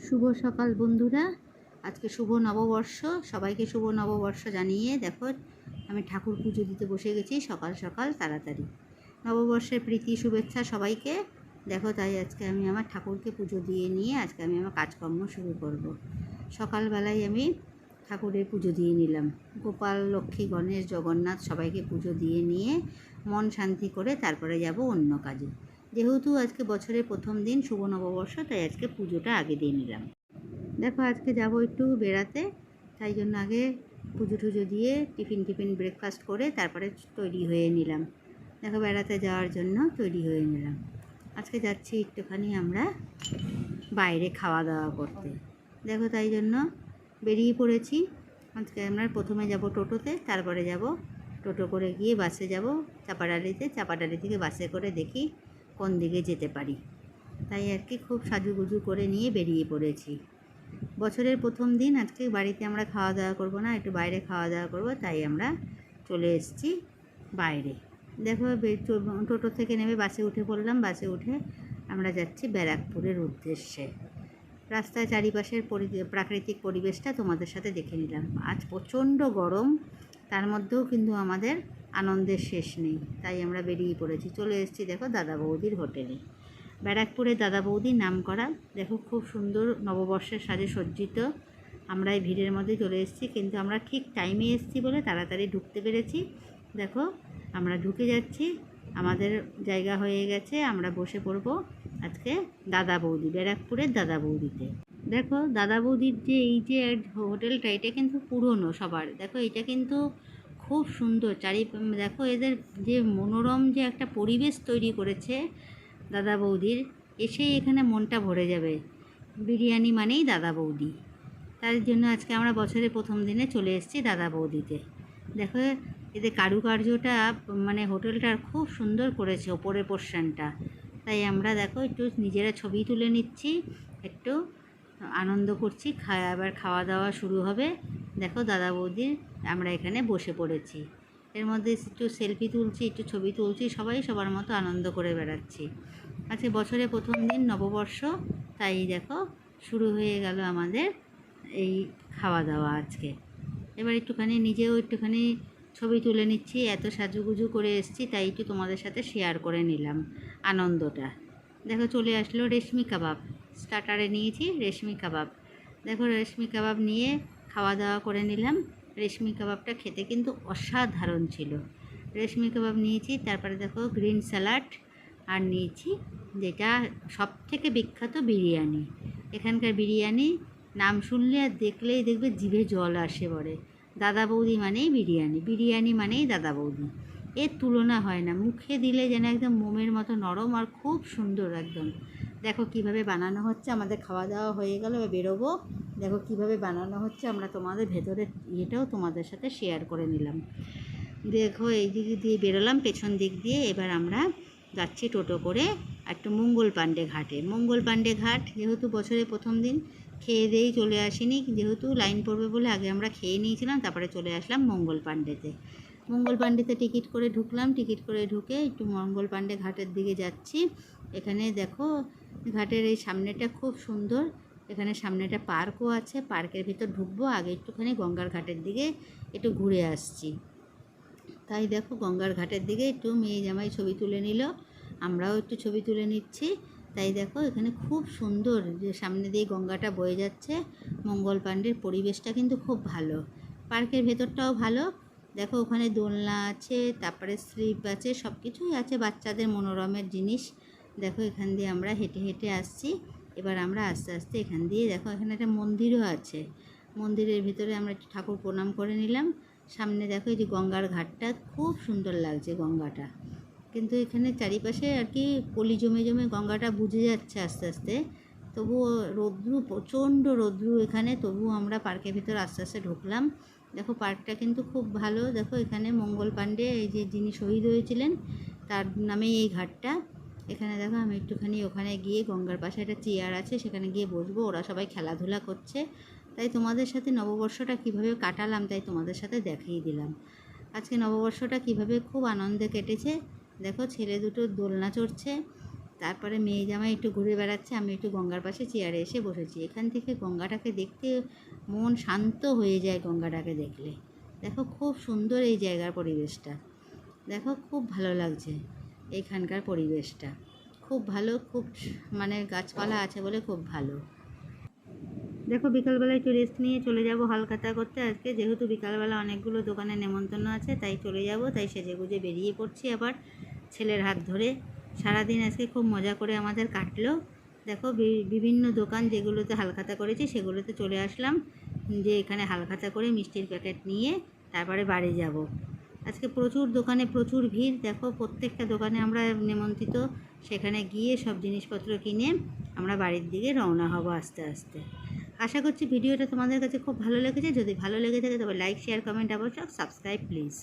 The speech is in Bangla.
শুভ সকাল বন্ধুরা, আজকে শুভ নববর্ষ। সবাইকে শুভ নববর্ষ জানিয়ে দেখো আমি ঠাকুর পুজো দিতে বসে গেছি সকাল সকাল তাড়াতাড়ি। নববর্ষের প্রীতি শুভেচ্ছা সবাইকে। দেখো তাই আজকে আমি আমার ঠাকুরকে পুজো দিয়ে নিয়ে আজকে আমি আমার কাজকর্ম শুরু করব। সকালবেলায় আমি ঠাকুরের পুজো দিয়ে নিলাম। গোপাল, লক্ষ্মী, গণেশ, জগন্নাথ সবাইকে পুজো দিয়ে নিয়ে মন শান্তি করে তারপরে যাব অন্য কাজে। যেহেতু আজকে বছরের প্রথম দিন, শুভ নববর্ষ, তাই আজকে পুজোটা আগে দিয়ে নিলাম। দেখো আজকে যাব একটু বেড়াতে, তাই জন্য আগে পুজো টুজো দিয়ে টিফিন ব্রেকফাস্ট করে তারপরে তৈরি হয়ে নিলাম। দেখো বেড়াতে যাওয়ার জন্য তৈরি হয়ে নিলাম। আজকে যাচ্ছি একটুখানি আমরা বাইরে খাওয়া দাওয়া করতে। দেখো তাই জন্য বেরিয়ে পড়েছি। আজকে আমরা প্রথমে যাব টোটোতে, তারপরে যাব টোটো করে গিয়ে বাসে যাব চাপাডালি থেকে বাসে করে দেখি কোন দিকে যেতে পারি। তাই আর কি খুব সাজুগুজু করে নিয়ে বেরিয়ে পড়েছি। বছরের প্রথম দিন আজকে বাড়িতে আমরা খাওয়া দাওয়া করব না, একটু বাইরে খাওয়া দাওয়া করব, তাই আমরা চলে এসেছি বাইরে। দেখো টোটো থেকে নেমে বাসে উঠে পড়লাম। বাসে উঠে আমরা যাচ্ছি ব্যারাকপুরের উদ্দেশ্যে। রাস্তায় চারিপাশের প্রাকৃতিক পরিবেশটা তোমাদের সাথে দেখে নিলাম। আজ প্রচণ্ড গরম, তার মধ্যেও কিন্তু আমাদের আনন্দের শেষ নেই, তাই আমরা বেরিয়ে পড়েছি। চলে এসেছি দেখো দাদা বৌদির হোটেলে। ব্যারাকপুরে দাদা বৌদির নাম করা। দেখো খুব সুন্দর নববর্ষের সাজে সজ্জিত। আমরা এই ভিড়ের মধ্যে চলে এসেছি, কিন্তু আমরা ঠিক টাইমে এসেছি বলে তাড়াতাড়ি ঢুকতে পেরেছি। দেখো আমরা ঢুকে যাচ্ছি, আমাদের জায়গা হয়ে গেছে, আমরা বসে পড়ব আজকে দাদা বৌদি, ব্যারাকপুরের দাদা বৌদিতে। দেখো দাদা বৌদির যে এই যে হোটেলটা, এটা কিন্তু পুরনো সবার। দেখো এটা কিন্তু খুব সুন্দর। দেখো এদের যে মনোরম যে একটা পরিবেশ তৈরি করেছে দাদা বৌদির, এসেই এখানে মনটা ভরে যাবে। বিরিয়ানি মানেই দাদা বৌদি। তার জন্য আজকে আমরা বছরের প্রথম দিনে চলে এসেছি দাদা বৌদিতে। দেখো এদের কারুকার্যটা, মানে হোটেলটার খুব সুন্দর করেছে ওপরের পোর্শনটা। তাই আমরা দেখো একটু নিজেরা ছবি তুলে নিচ্ছি, একটু আনন্দ করছি। আবার খাওয়া দাওয়া শুরু হবে। দেখো দাদা বৌদির আমরা এখানে বসে পড়েছি। এর মধ্যে একটু সেলফি তুলছি, একটু ছবি তুলছি, সবাই সবার মতো আনন্দ করে বেড়াচ্ছি। আজকে বছরের প্রথম দিন, নববর্ষ, তাই দেখো শুরু হয়ে গেল আমাদের এই খাওয়া দাওয়া আজকে। এবার নিজেও একটুখানি ছবি তুলে নিচ্ছি। এত সাজুগুজু করে এসেছি, তাই একটু তোমাদের সাথে শেয়ার করে নিলাম আনন্দটা। দেখো চলে আসলো রেশমি কাবাব। স্টার্টারে নিয়েছি রেশমি কাবাব। দেখো রেশমি কাবাব নিয়ে খাওয়া দাওয়া করে নিলাম। রেশমি কাবাবটা খেতে কিন্তু অসাধারণ ছিল। রেশমি কাবাব নিয়েছি, তারপরে দেখো গ্রিন স্যালাড, আর নিয়েছি যেটা সবথেকে বিখ্যাত বিরিয়ানি। এখানকার বিরিয়ানি নাম শুনলে আর দেখলেই দেখবে জিভে জল আসে পড়ে। দাদা বৌদি মানেই বিরিয়ানি, বিরিয়ানি মানেই দাদা বৌদি। এর তুলনা হয় না, মুখে দিলে যেন একদম মোমের মতো নরম আর খুব সুন্দর একদম। দেখো কিভাবে বানানো হচ্ছে। আমাদের খাওয়া দাওয়া হয়ে গেল, এবার বেরোবো। দেখো কিভাবে বানানো হচ্ছে, আমরা তোমাদের ভেতরের ইয়েটাও তোমাদের সাথে শেয়ার করে নিলাম। দেখো এই দিক দিয়ে বেরোলাম, পেছন দিক দিয়ে। এবার আমরা যাচ্ছি টোটো করে একটু মঙ্গল পাণ্ডে ঘাটে। মঙ্গল পাণ্ডে ঘাট যেহেতু বছরের প্রথম দিন, খেয়ে দিয়েই চলে আসিনি, যেহেতু লাইন পড়বে বলে আগে আমরা খেয়ে নিয়েছিলাম, তারপরে চলে আসলাম মঙ্গল পাণ্ডেতে। মঙ্গল পাণ্ডেতে টিকিট করে ঢুকলাম। টিকিট করে ঢুকে একটু মঙ্গল পাণ্ডে ঘাটের দিকে যাচ্ছি। এখানে দেখো ঘাটের এই সামনেটা খুব সুন্দর। এখানে সামনেটা পার্কও আছে, পার্কের ভিতর ঢুকবো। আগে একটুখানি গঙ্গার ঘাটের দিকে একটু ঘুরে আসছি। তাই দেখো গঙ্গার ঘাটের দিকে একটু মেয়ে জামাই ছবি তুলে নিল, আমরাও একটু ছবি তুলে নিচ্ছি। তাই দেখো এখানে খুব সুন্দর, যে সামনে দিয়ে গঙ্গাটা বয়ে যাচ্ছে। মঙ্গল পাণ্ডের পরিবেশটা কিন্তু খুব ভালো, পার্কের ভেতরটাও ভালো। দেখো ওখানে দোলনা আছে, তারপরে স্লিপ আছে, সব কিছুই আছে বাচ্চাদের মনোরমের জিনিস। দেখো এখান দিয়ে আমরা হেঁটে হেঁটে আসছি। এবার আমরা আস্তে আস্তে এখান দিয়ে, দেখো এখানে একটা মন্দিরও আছে। মন্দিরের ভিতরে আমরা একটু ঠাকুর প্রণাম করে নিলাম। সামনে দেখো এই যে গঙ্গার ঘাটটা, খুব সুন্দর লাগছে গঙ্গাটা। কিন্তু এখানে চারিপাশে আর কি পলি জমে জমে গঙ্গাটা বুঝে যাচ্ছে আস্তে আস্তে। তবুও রৌদ্রু, প্রচণ্ড রৌদ্রু এখানে, তবুও আমরা পার্কের ভিতর আস্তে আস্তে ঢুকলাম। দেখো পার্কটা কিন্তু খুব ভালো। দেখো এখানে মঙ্গল পাণ্ডে, এই যে যিনি শহীদ হয়েছিলেন, তার নামেই এই ঘাটটা। এখানে দেখো আমি একটুখানি ওখানে গিয়ে, গঙ্গার পাশে একটা চেয়ার আছে, সেখানে গিয়ে বসবো। ওরা সবাই খেলাধুলা করছে, তাই তোমাদের সাথে নববর্ষটা কীভাবে কাটালাম তাই তোমাদের সাথে দেখিয়ে দিলাম। আজকে নববর্ষটা কীভাবে খুব আনন্দে কেটেছে। দেখো ছেলে দুটো দোলনা চড়ছে, তারপরে মেয়ে জামাই একটু ঘুরে বেড়াচ্ছে, আমি একটু গঙ্গার পাশে চেয়ারে এসে বসেছি। এখান থেকে গঙ্গাটাকে দেখতে মন শান্ত হয়ে যায় গঙ্গাটাকে দেখলে। দেখো খুব সুন্দর এই জায়গার পরিবেশটা, দেখো খুব ভালো লাগছে এইখানকার পরিবেশটা, খুব ভালো, খুব মানে গাছপালা আছে বলে খুব ভালো। দেখো বিকালবেলা একটু রেস্ট নিয়ে চলে যাব হালখাতা করতে। আজকে যেহেতু বিকালবেলা অনেকগুলো দোকানে নেমন্তন্ন আছে, তাই চলে যাব, তাই সেজেগুজে বেরিয়ে পড়ছি আবার ছেলের হাত ধরে। সারাদিন আজকে খুব মজা করে আমাদের কাটলো। দেখো বিভিন্ন দোকান যেগুলোতে হালখাতা করেছি সেগুলোতে চলে আসলাম, যে এখানে হালখাতা করে মিষ্টির প্যাকেট নিয়ে তারপরে বাড়ি যাব। আজকে প্রচুর দোকানে প্রচুর ভিড়, দেখো প্রত্যেকটা দোকানে আমরা নেমন্ত্রিত। সেখানে গিয়ে সব জিনিসপত্র কিনে আমরা বাড়ির দিকে রওনা হব আস্তে আস্তে। আশা করছি ভিডিওটা তোমাদের কাছে খুব ভালো লেগেছে। যদি ভালো লেগে থাকে তবে লাইক, শেয়ার, কমেন্ট, অবশ্য সাবস্ক্রাইব প্লিজ।